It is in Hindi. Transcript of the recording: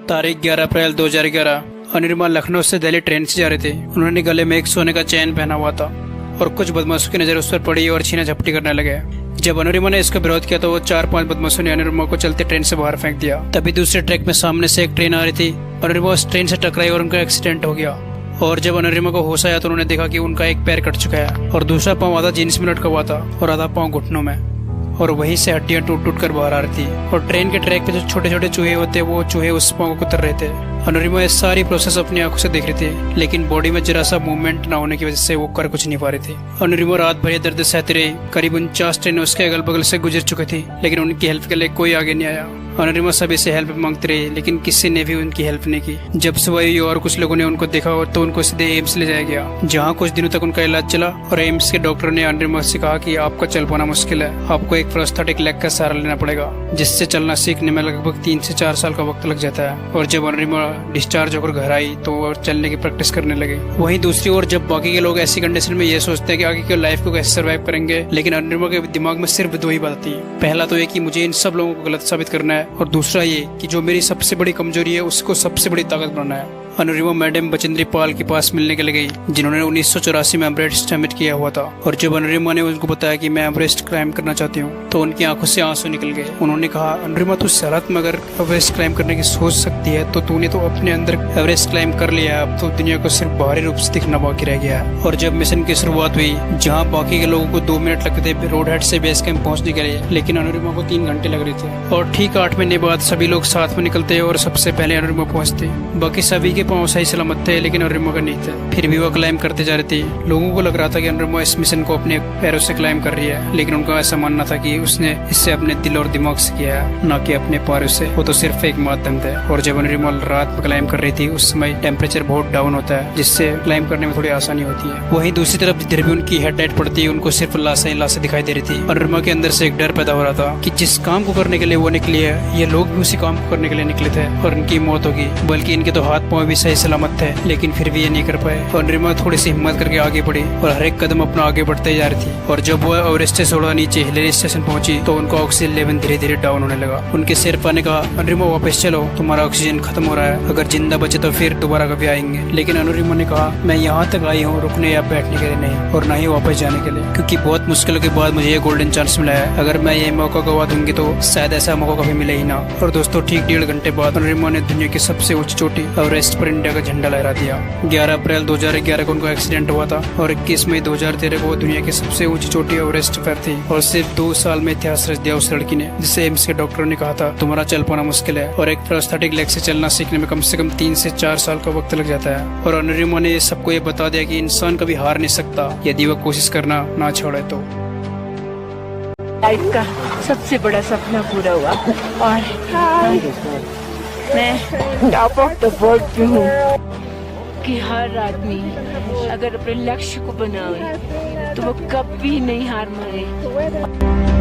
तारीख 11 अप्रैल 2011। अनुरिमा लखनऊ से दिल्ली ट्रेन से जा रहे थे। उन्होंने गले में एक सोने का चैन पहना हुआ था और कुछ बदमाशों की नजर उस पर पड़ी और छीना झपटी करने लगे। जब अनुरिमा ने इसका विरोध किया तो वो 4-5 बदमाशों ने अनुरिमा को चलते ट्रेन से बाहर फेंक दिया। तभी दूसरे ट्रैक में सामने से एक ट्रेन आ रही थी। अनुरिमा उस ट्रेन से टकराई और उनका एक्सीडेंट हो गया। और जब अनुरिमा को होश आया तो उन्होंने देखा कि उनका एक पैर कट चुका है और दूसरा पाँव आधा जीन्स में लटका हुआ था और आधा पाँव घुटनों में, और वहीं से हड्डियां टूट टूट कर बाहर आ रही थी। और ट्रेन के ट्रैक पे जो छोटे छोटे चूहे होते वो चूहे उस पाँव को कुतर रहे थे। अनुरिमा ये सारी प्रोसेस अपनी आंखों से देख रही थी, लेकिन बॉडी में जरा सा मूवमेंट ना होने की वजह से वो कर कुछ नहीं पा रही थी। अनुरिमा रात भर दर्द सहती रही। करीब 49 ट्रेनें उसके अगल बगल से गुजर चुकी थी, लेकिन उनकी हेल्प के लिए कोई आगे नहीं आया। अनुरिमा सभी से हेल्प मांगती रही, लेकिन किसी ने भी उनकी हेल्प नहीं की। जब सुबह हुई और कुछ लोगों ने उनको देखा तो उनको सीधे एम्स ले जाया गया, जहाँ कुछ दिनों तक उनका इलाज चला। और एम्स के डॉक्टर ने अनुरिमा से कहा कि आपका चल पाना मुश्किल है, आपको एक प्रोस्थेटिक लेग का सहारा लेना पड़ेगा, जिससे चलना सीखने में लगभग 3 से 4 साल का वक्त लग जाता है। और जब अनुरिमा डिस्चार्ज होकर घर आई तो वो चलने की प्रैक्टिस करने लगे। वहीं दूसरी ओर जब बाकी के लोग ऐसी कंडीशन में ये सोचते हैं कि आगे की लाइफ को कैसे सर्वाइव करेंगे, लेकिन अनुरिमा के दिमाग में सिर्फ 2 ही बात आती है। पहला तो ये कि मुझे इन सब लोगों को गलत साबित करना है, और दूसरा ये कि जो मेरी सबसे बड़ी कमजोरी है उसको सबसे बड़ी ताकत बनाना है। अनुरिमा मैडम बचेंद्री पाल के पास मिलने के लिए गई, जिन्होंने 1984 में एवरेस्ट समिट किया हुआ था। और जब अनुरिमा ने उनको बताया कि मैं एवरेस्ट क्लाइम करना चाहती हूँ तो उनकी आंखों से आंसू निकल गए। उन्होंने कहा, अनुरिमा तू हालत में अगर एवरेस्ट क्लाइम करने की सोच सकती है तो तूने तो अपने अंदर एवरेस्ट क्लाइम कर लिया है, अब तो दुनिया को सिर्फ बाहरी रूप से दिखना बाकी रह गया है। और जब मिशन की शुरुआत हुई, जहाँ बाकी के लोगों को 2 मिनट लगते थे रोड हेड से बेस कैंप पहुँचने के लिए, लेकिन अनुरिमा को 3 घंटे लग रहे थे। और ठीक 8 महीने बाद सभी लोग साथ में निकलते और सबसे पहले अनुरिमा पहुँचती। बाकी सभी के पाँव सही सलामत थे, लेकिन अनुरिमा का नहीं थे। फिर भी वो क्लाइम करते जा रही थी। लोगों को लग रहा था कि अनुरिमा इस मिशन को अपने पैरों से क्लाइम कर रही है, लेकिन उनका ऐसा मानना था कि उसने इससे अपने दिल और दिमाग से किया है, न कि अपने पैरों से। वो तो सिर्फ एक माध्यम थे। और जब अनुरिमा रात में क्लाइम कर रही थी उस समय टेम्परेचर बहुत डाउन होता है, जिससे क्लाइम करने में थोड़ी आसानी होती है। वहीं दूसरी तरफ जिधर भी उनकी हेडलाइट पड़ती है उनको सिर्फ लाशें दिखाई दे रही थी। अनुरिमा के अंदर से एक डर पैदा हो रहा था कि जिस काम को करने के लिए वो निकली है, ये लोग भी उसी काम को करने के लिए निकले थे और इनकी मौत होगी। बल्कि इनके तो हाथ पाँव भी सही सलामत थे, लेकिन फिर भी ये नहीं कर पाए। और अनुरिमा थोड़ी सी हिम्मत करके आगे बढ़ी और हर एक कदम अपना आगे बढ़ते जा रही थी। और जब वो एवरेस्ट से थोड़ा नीचे हिलेरी स्टेशन पहुंची तो उनका ऑक्सीजन लेवल धीरे धीरे डाउन होने लगा। उनके सिर पर ने कहा, अनुरिमा वापस चलो, तुम्हारा ऑक्सीजन खत्म हो रहा है, अगर जिंदा बचे तो फिर दोबारा कभी आएंगे। लेकिन अनुरिमा ने कहा, मैं यहाँ तक आई हूँ रुकने या बैठने के लिए नहीं, और न ही वापस जाने के लिए, क्योंकि बहुत मुश्किलों के बाद मुझे ये गोल्डन चांस मिला है। अगर मैं ये मौका गवा दूंगी तो शायद ऐसा मौका कभी मिले ही ना। और दोस्तों, ठीक 1.5 घंटे बाद अनुरिमा ने दुनिया की सबसे ऊंची चोटी एवरेस्ट पर इंडिया का झंडा लहरा दिया। 11 अप्रैल 2011 को उनका एक्सीडेंट हुआ था और 21 मई 2013 को दुनिया की सबसे ऊंची चोटी एवरेस्ट पर थी। और सिर्फ 2 साल में इतिहास रच दिया उस लड़की ने, जिसे एम्स के डॉक्टरों ने कहा था तुम्हारा चल पाना मुश्किल है, और एक प्रोस्थेटिक लेग से चलना सीखने में कम से कम 3 से 4 साल का वक्त लग जाता है। और अनुरिमा ने सबको ये बता दिया कि इंसान कभी हार नहीं सकता यदि वह कोशिश करना ना छोड़े तो। लाइफ का सबसे बड़ा सपना पूरा हुआ और मैं टॉप ऑफ द वर्ल्ड पे हूँ कि हर आदमी अगर अपने लक्ष्य को बनाए तो वो कभी नहीं हार माने।